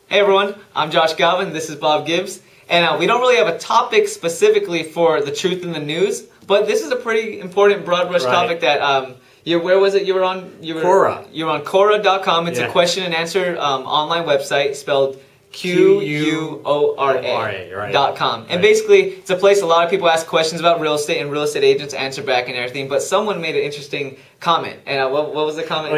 Hey everyone, I'm Josh Galvin, this is Bob Gibbs, and we don't really have a topic specifically for the truth in the news, but this is a pretty important broad brush topic that, where was it you were on? Quora. You were on Quora.com. It's a question and answer online website spelled Quora.com. And basically, it's a place a lot of people ask questions about real estate and real estate agents answer back and everything, but someone made an interesting comment. And what was the comment?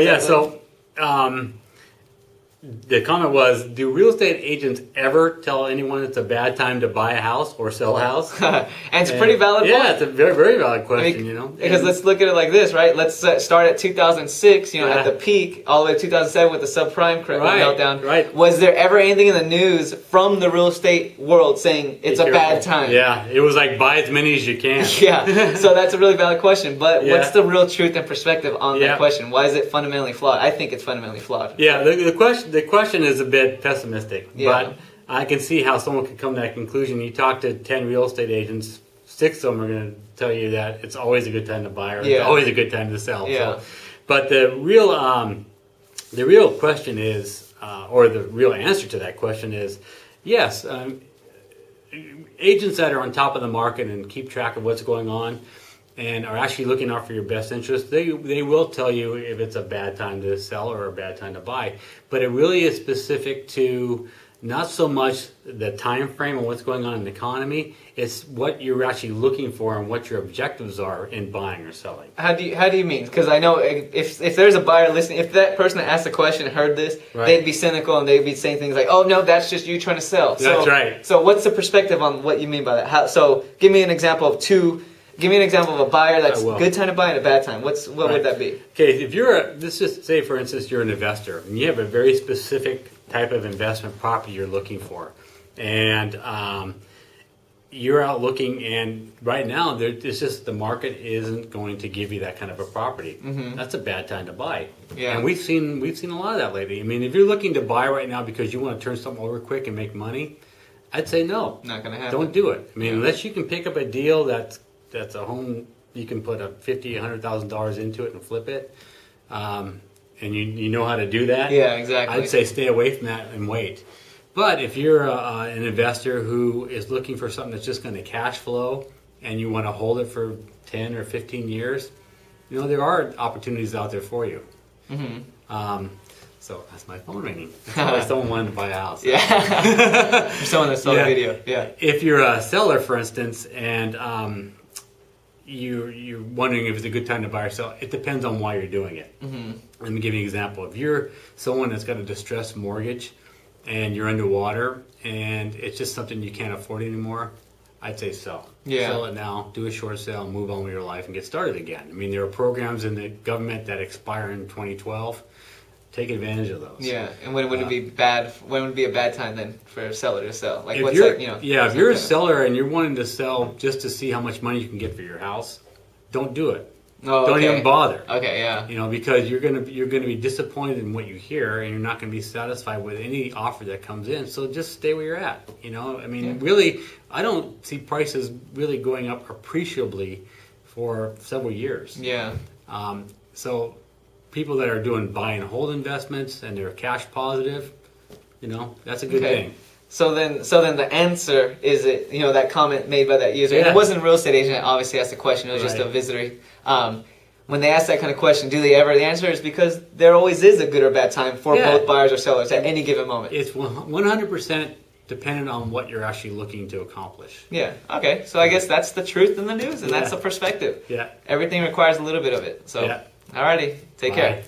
The comment was, do real estate agents ever tell anyone it's a bad time to buy a house or sell a house? And it's a pretty valid point. Yeah, it's a very, very valid question, Because let's look at it like this, right? Let's start at 2006, at the peak, all the way to 2007 with the subprime meltdown. Right. Was there ever anything in the news from the real estate world saying it's a bad time? Yeah, it was like, buy as many as you can. Yeah, so that's a really valid question. But what's the real truth and perspective on that question? Why is it fundamentally flawed? I think it's fundamentally flawed. Yeah, the question is a bit pessimistic, but I can see how someone could come to that conclusion. You talk to 10 real estate agents, 6 of them are going to tell you that it's always a good time to buy or it's always a good time to sell. Yeah. So, but the real question is, or the real answer to that question is, yes, agents that are on top of the market and keep track of what's going on and are actually looking out for your best interest, they will tell you if it's a bad time to sell or a bad time to buy. But it really is specific to not so much the time frame and what's going on in the economy, it's what you're actually looking for and what your objectives are in buying or selling. How do you mean? Because I know if there's a buyer listening, if that person that asked the question heard this, they'd be cynical and they'd be saying things like, "Oh no, that's just you trying to sell." That's right. So what's the perspective on what you mean by that? So give me an example of Give me an example of a buyer that's a good time to buy and a bad time. What would that be? Okay, if let's just say, for instance, you're an investor and you have a very specific type of investment property you're looking for, and you're out looking, and right now it's just the market isn't going to give you that kind of a property. Mm-hmm. That's a bad time to buy. Yeah. And we've seen a lot of that lately. I mean, if you're looking to buy right now because you want to turn something over quick and make money, I'd say no. Not going to happen. Don't do it. I mean, unless you can pick up a deal that's a home, you can put $100,000 into it and flip it, and you know how to do that. Yeah, exactly. I'd say stay away from that and wait. But if you're an investor who is looking for something that's just going to cash flow and you want to hold it for 10 or 15 years, there are opportunities out there for you. Mm-hmm. So that's my phone ringing. Probably someone wanted to buy a house. Yeah. Someone that saw the video. Yeah. If you're a seller, for instance, and you're wondering if it's a good time to buy or sell, it depends on why you're doing it. Mm-hmm. Let me give you an example. If you're someone that's got a distressed mortgage and you're underwater and it's just something you can't afford anymore, I'd say sell. Yeah. Sell it now, do a short sale, move on with your life and get started again. I mean, there are programs in the government that expire in 2012. Take advantage of those. Yeah, and when would it be bad? When would be a bad time then for a seller to sell? Like, if you're a seller and you're wanting to sell just to see how much money you can get for your house, don't do it. Don't even bother. Okay, yeah. Because you're gonna be disappointed in what you hear, and you're not gonna be satisfied with any offer that comes in. So just stay where you're at. Really, I don't see prices really going up appreciably for several years. Yeah. So people that are doing buy and hold investments and they're cash positive, that's a good thing. So then the answer is that comment made by that user. And it wasn't a real estate agent that obviously asked the question. It was just a visitor. When they ask that kind of question, do they ever? The answer is because there always is a good or bad time for both buyers or sellers at any given moment. It's 100% dependent on what you're actually looking to accomplish. Yeah. Okay. So I guess that's the truth in the news, and that's the perspective. Yeah. Everything requires a little bit of it. So. Yeah. Alrighty, take care.